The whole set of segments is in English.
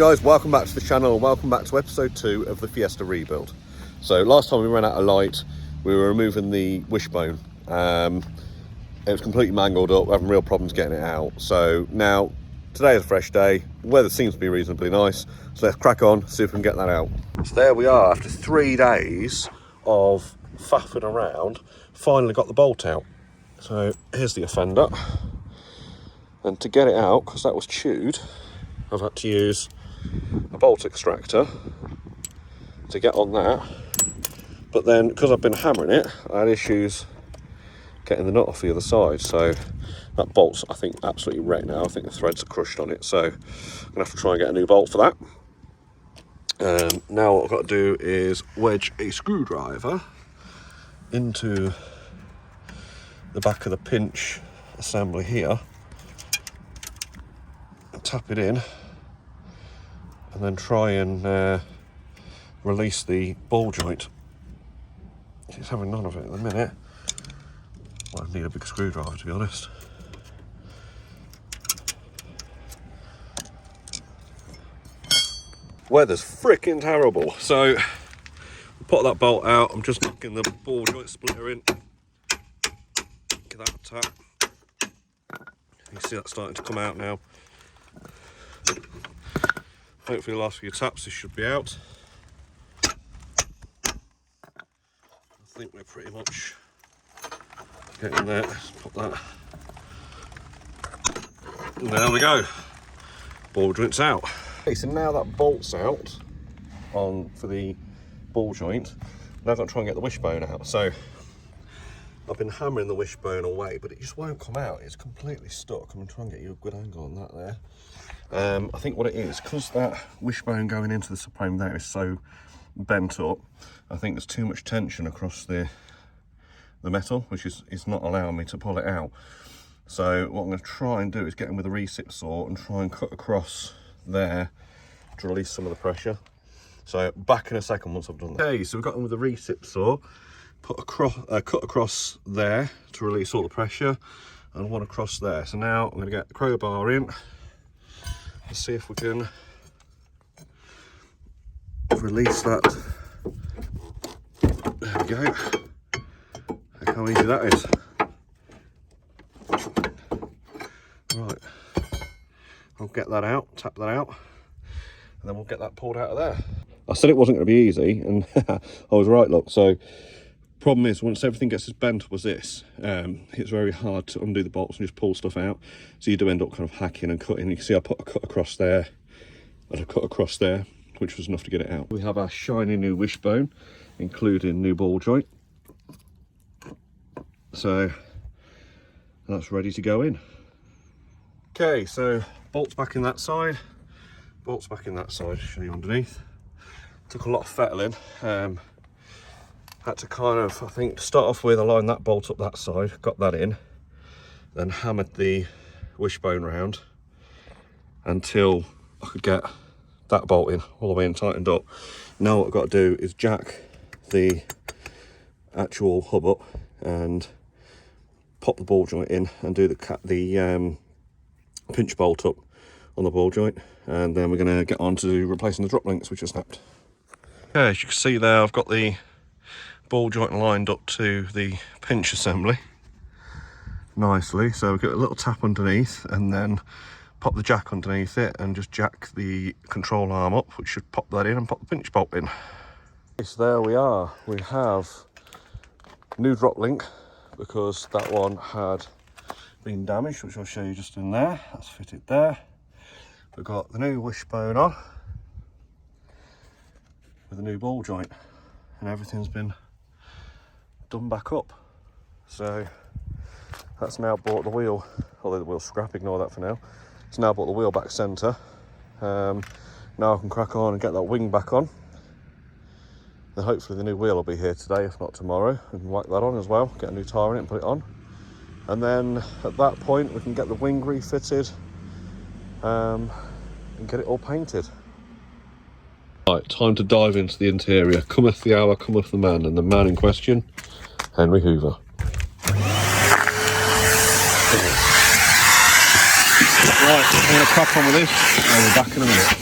Guys, welcome back to the channel and welcome back to episode 2 of the Fiesta rebuild. So last time we ran out of light, we were removing the wishbone. It was completely mangled up, we're having real problems getting it out. So now, today is a fresh day, the weather seems to be reasonably nice, so let's crack on, see if we can get that out. So there we are, after 3 days of faffing around, finally got the bolt out. So here's the offender. And to get it out, because that was chewed, I've had to use a bolt extractor to get on that, but then because I've been hammering it, I had issues getting the nut off the other side, so that bolt's, I think, absolutely wrecked now. I think the threads are crushed on it, so I'm gonna have to try and get a new bolt for that. Now what I've got to do is wedge a screwdriver into the back of the pinch assembly here and tap it in, and then try and release the ball joint. It's having none of it at the minute. Well, I need a big screwdriver, to be honest. Weather's freaking terrible, so put that bolt out. I'm just knocking the ball joint splitter in. Give that a tap. You see that starting to come out now. Hopefully the last few taps this should be out. I think we're pretty much getting there. Let's put that. And there we go. Ball joint's out. Okay, so now that bolt's out for the ball joint, now I've got to try and get the wishbone out. So I've been hammering the wishbone away, but it just won't come out. It's completely stuck. I'm going to try and get you a good angle on that there. I think what it is, because that wishbone going into the subframe there is so bent up, I think there's too much tension across the metal, which is not allowing me to pull it out. So what I'm going to try and do is get in with a recip saw and try and cut across there to release some of the pressure. So back in a second once I've done that. Okay, so we've got in with a recip saw, cut across there to release all the pressure, and one across there. So now I'm going to get the crowbar in. Let's see if we can release that. There we go. Look how easy that is. Right, I'll get that out, tap that out, and then we'll get that pulled out of there. I said it wasn't going to be easy, and I was right, look. So problem is, once everything gets as bent as this, it's very hard to undo the bolts and just pull stuff out. So you do end up kind of hacking and cutting. You can see I put a cut across there and a cut across there, which was enough to get it out. We have our shiny new wishbone, including new ball joint. So that's ready to go in. Okay, so bolts back in that side, bolts back in that side, show you underneath. Took a lot of fettling. Had to kind of, I think, to start off with, I lined that bolt up that side, got that in, then hammered the wishbone round until I could get that bolt in, all the way in, tightened up. Now what I've got to do is jack the actual hub up and pop the ball joint in and do the pinch bolt up on the ball joint, and then we're going to get on to replacing the drop links which are snapped. Okay, as you can see there, I've got the ball joint lined up to the pinch assembly nicely, so we've got a little tap underneath and then pop the jack underneath it and just jack the control arm up, which should pop that in and pop the pinch bolt in. So there we are, we have new drop link because that one had been damaged, which I'll show you just in there. That's fitted there. We've got the new wishbone on with a new ball joint, and everything's been done back up. So that's now brought the wheel, although the wheel's scrap, ignore that for now. It's now brought the wheel back centre. Now I can crack on and get that wing back on. Then hopefully the new wheel will be here today, if not tomorrow. We can whack that on as well, get a new tyre in it and put it on. And then at that point we can get the wing refitted and get it all painted. Right, time to dive into the interior. Cometh the hour, cometh the man, and the man in question, Henry Hoover. Right, I'm going to crack on with this and we'll be back in a minute.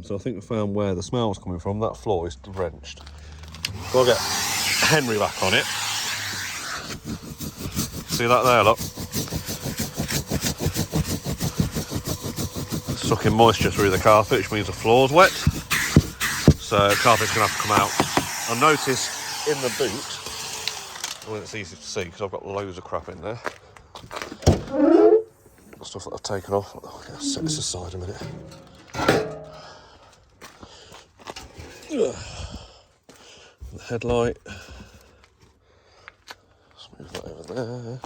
so I think we found where the smell's coming from. That floor is drenched. So I'll get Henry back on it. See that there, look? Sucking moisture through the carpet, which means the floor's wet. So the carpet's going to have to come out. I noticed in the boot, well, it's easy to see because I've got loads of crap in there. Stuff that I've taken off. Oh, yeah, set this aside a minute. The headlight. Let's move that over there.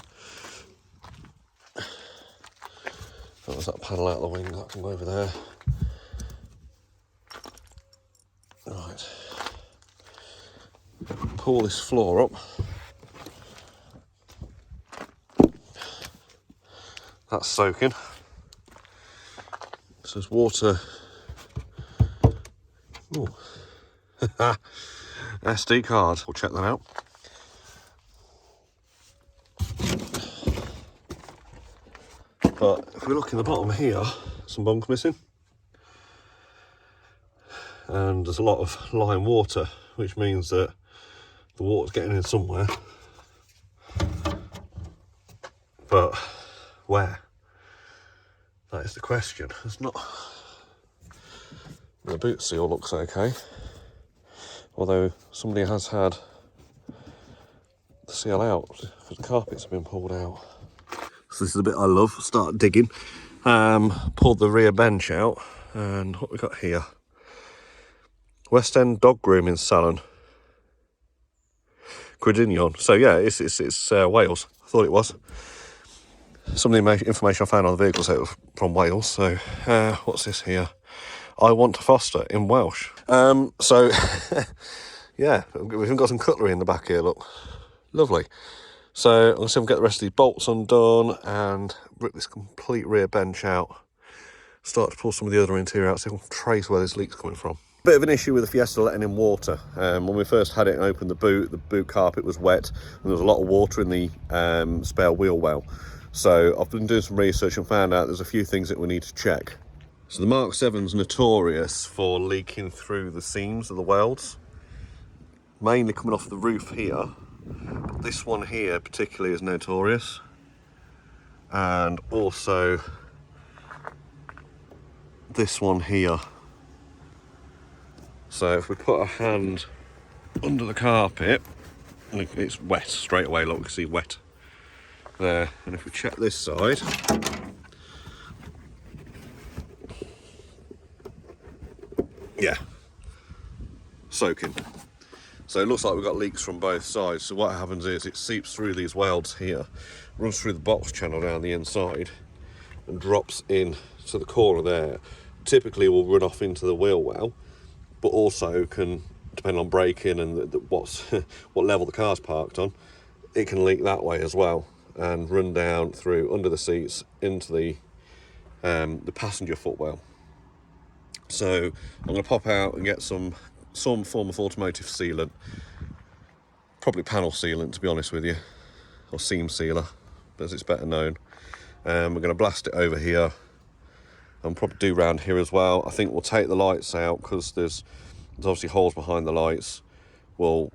Oh, there's that panel out of the wing, that can go over there. Right. Pull this floor up. That's soaking. So there's water. Ooh. SD card. We'll check that out. But if we look in the bottom here, some bunk missing. And there's a lot of lime water, which means that the water's getting in somewhere. But where? That is the question. It's not. The boot seal looks okay, although somebody has had the seal out because the carpets have been pulled out. So this is the bit I love. Start digging. Pulled the rear bench out, and what we got here? West End dog grooming salon. Credigion. So yeah, it's Wales. I thought it was. Some of the information I found on the vehicle said it was from Wales. So what's this here? I want to foster in Welsh. So yeah, we've even got some cutlery in the back here. Look, lovely. So I'm going to see if we can get the rest of these bolts undone and rip this complete rear bench out. Start to pull some of the other interior out so we can trace where this leak's coming from. Bit of an issue with the Fiesta letting in water. When we first had it and opened the boot carpet was wet and there was a lot of water in the spare wheel well. So I've been doing some research and found out there's a few things that we need to check. So the Mk7's notorious for leaking through the seams of the welds, mainly coming off the roof here. But this one here particularly is notorious, and also this one here. So if we put a hand under the carpet, look, it's wet straight away. Look, we can see wet there. And if we check this side, yeah, soaking. So it looks like we've got leaks from both sides. So what happens is it seeps through these welds here, runs through the box channel down the inside and drops in to the corner there. Typically will run off into the wheel well, but also can, depending on braking and what level the car's parked on, it can leak that way as well and run down through under the seats into the passenger footwell. So I'm going to pop out and get some form of automotive sealant, probably panel sealant to be honest with you, or seam sealer as it's better known. We're going to blast it over here and probably do round here as well. I think we'll take the lights out because there's obviously holes behind the lights. We'll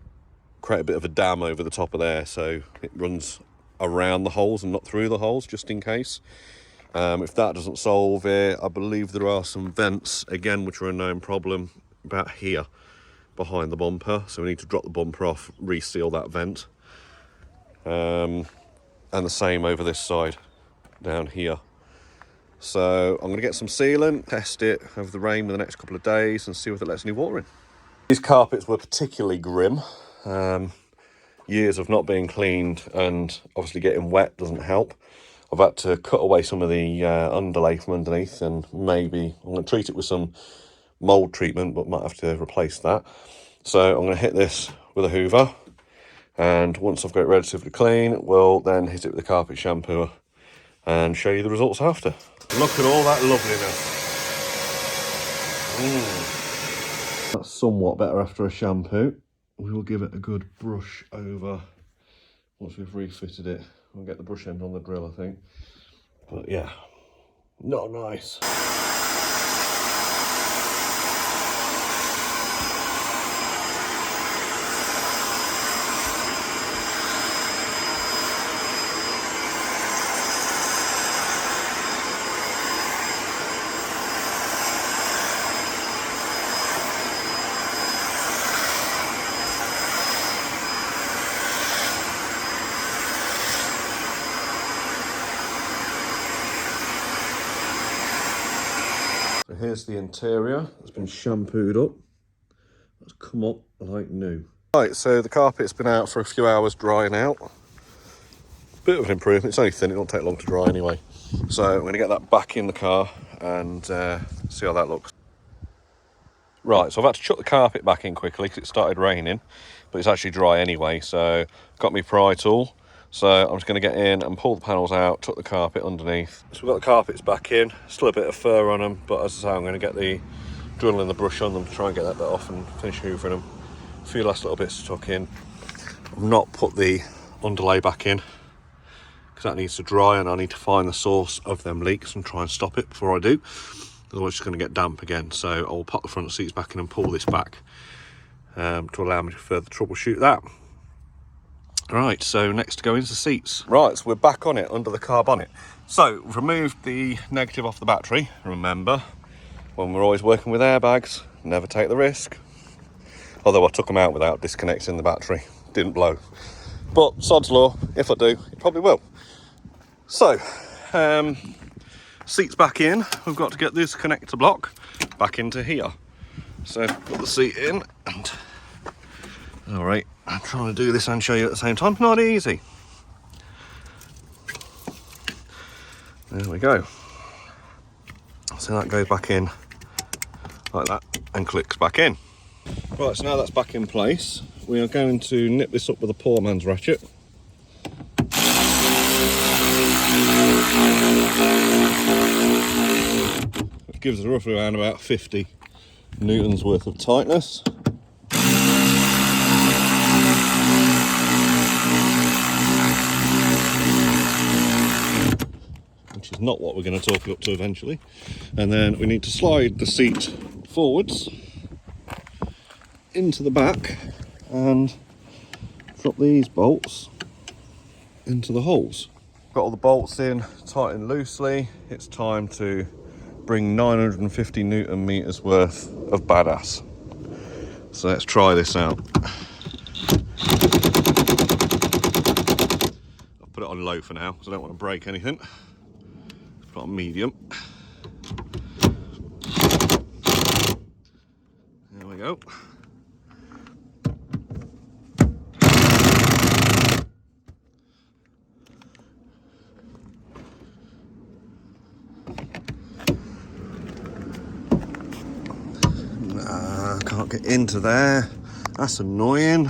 create a bit of a dam over the top of there so it runs around the holes and not through the holes, just in case. If that doesn't solve it, I believe there are some vents again which are a known problem about here behind the bumper, so we need to drop the bumper off, reseal that vent, and the same over this side down here. So I'm going to get some sealant, test it over the rain in the next couple of days and see if it lets any water in. These carpets were particularly grim. Years of not being cleaned and obviously getting wet doesn't help. I've had to cut away some of the underlay from underneath, and maybe I'm going to treat it with some mould treatment, but might have to replace that. So I'm going to hit this with a hoover, and once I've got it relatively clean, we'll then hit it with the carpet shampooer and show you the results after. Look at all that loveliness. That's somewhat better after a shampoo. We will give it a good brush over once we've refitted it. We'll get the brush end on the drill, I think. But yeah, not nice. Here's the interior. It's been shampooed up. It's come up like new. Right, so the carpet's been out for a few hours drying out. Bit of an improvement. It's only thin, it won't take long to dry anyway. So I'm going to get that back in the car and see how that looks. Right, so I've had to chuck the carpet back in quickly because it started raining, but it's actually dry anyway. So got my pry tool. So I'm just going to get in and pull the panels out, tuck the carpet underneath. So we've got the carpets back in, still a bit of fur on them, but as I say, I'm going to get the drill and the brush on them to try and get that bit off and finish hoovering them. A few last little bits to tuck in. I've not put the underlay back in because that needs to dry, and I need to find the source of them leaks and try and stop it before I do. Otherwise it's going to get damp again. So I'll pop the front seats back in and pull this back to allow me to further troubleshoot that. Right, so next to go into the seats. Right, so we're back on it under the car bonnet. So we've removed the negative off the battery. Remember, when we're always working with airbags, never take the risk. Although I took them out without disconnecting the battery. Didn't blow. But sod's law, if I do, it probably will. So, seats back in. We've got to get this connector block back into here. So put the seat in and... Alright, I'm trying to do this and show you at the same time. Not easy. There we go. So that goes back in like that and clicks back in. Right, so now that's back in place, we are going to nip this up with a poor man's ratchet. It gives us roughly around about 50 newtons worth of tightness. Which is not what we're going to talk it up to eventually. And then we need to slide the seat forwards into the back and drop these bolts into the holes. Got all the bolts in, tightened loosely. It's time to bring 950 Newton meters worth of badass. So let's try this out. I've put it on low for now because I don't want to break anything. Put it on medium. There we go. Can't get into there. That's annoying.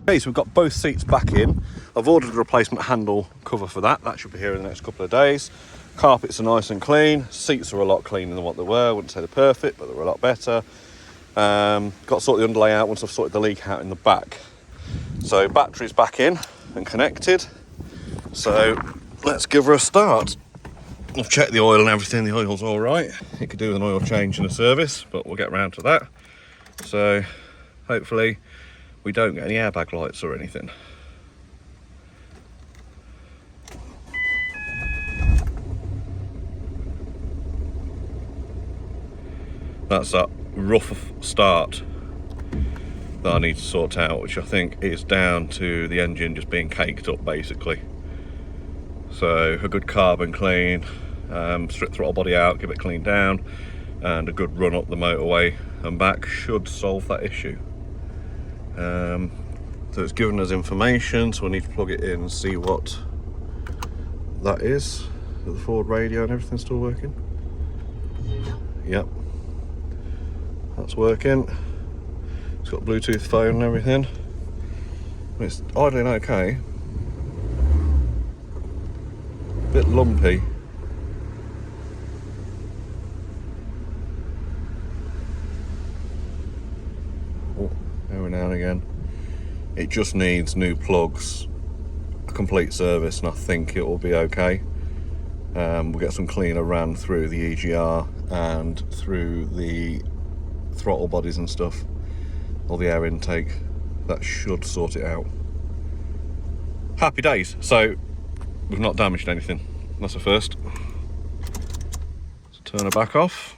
Okay, so we've got both seats back in. I've ordered a replacement handle cover for that. That should be here in the next couple of days. Carpets are nice and clean. Seats are a lot cleaner than what they were. I wouldn't say they're perfect, but they were a lot better. Got to sort the underlay out once I've sorted the leak out in the back. So battery's back in and connected. So let's give her a start. I've checked the oil and everything. The oil's all right. It could do with an oil change and a service, but we'll get around to that. So hopefully we don't get any airbag lights or anything. That's that rough start that I need to sort out, which I think is down to the engine just being caked up basically. So a good carbon clean, strip throttle body out, give it cleaned down, and a good run up the motorway and back should solve that issue. So it's given us information, so we need to plug it in and see what that is. The Ford radio and everything's still working. Yep, that's working. It's got Bluetooth phone and everything. It's idling okay. Bit lumpy. Every now and again. It just needs new plugs, a complete service, and I think it will be okay. We'll get some cleaner ran through the EGR and through the throttle bodies and stuff, or the air intake. That should sort it out. Happy days. So we've not damaged anything. That's a first. So turn her back off.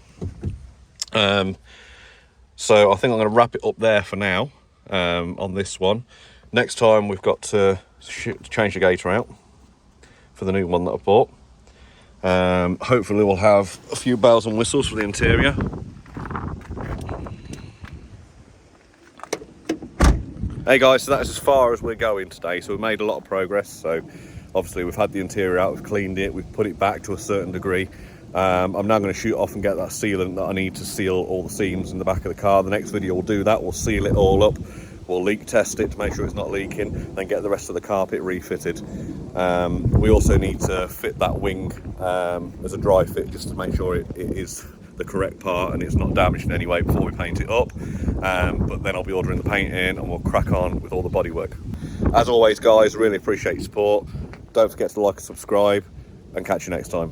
So I think I'm going to wrap it up there for now on this one. Next time we've got to change the gator out for the new one that I bought. Hopefully we'll have a few bells and whistles for the interior. Hey guys, so that is as far as we're going today. So we've made a lot of progress. So obviously we've had the interior out, we've cleaned it, we've put it back to a certain degree. I'm now going to shoot off and get that sealant that I need to seal all the seams in the back of the car. The next video will do that. We'll seal it all up. We'll leak test it to make sure it's not leaking, then get the rest of the carpet refitted. We also need to fit that wing as a dry fit, just to make sure it is the correct part and it's not damaged in any way before we paint it up. But then I'll be ordering the paint in and we'll crack on with all the bodywork. As always guys, really appreciate your support. Don't forget to like and subscribe, and catch you next time.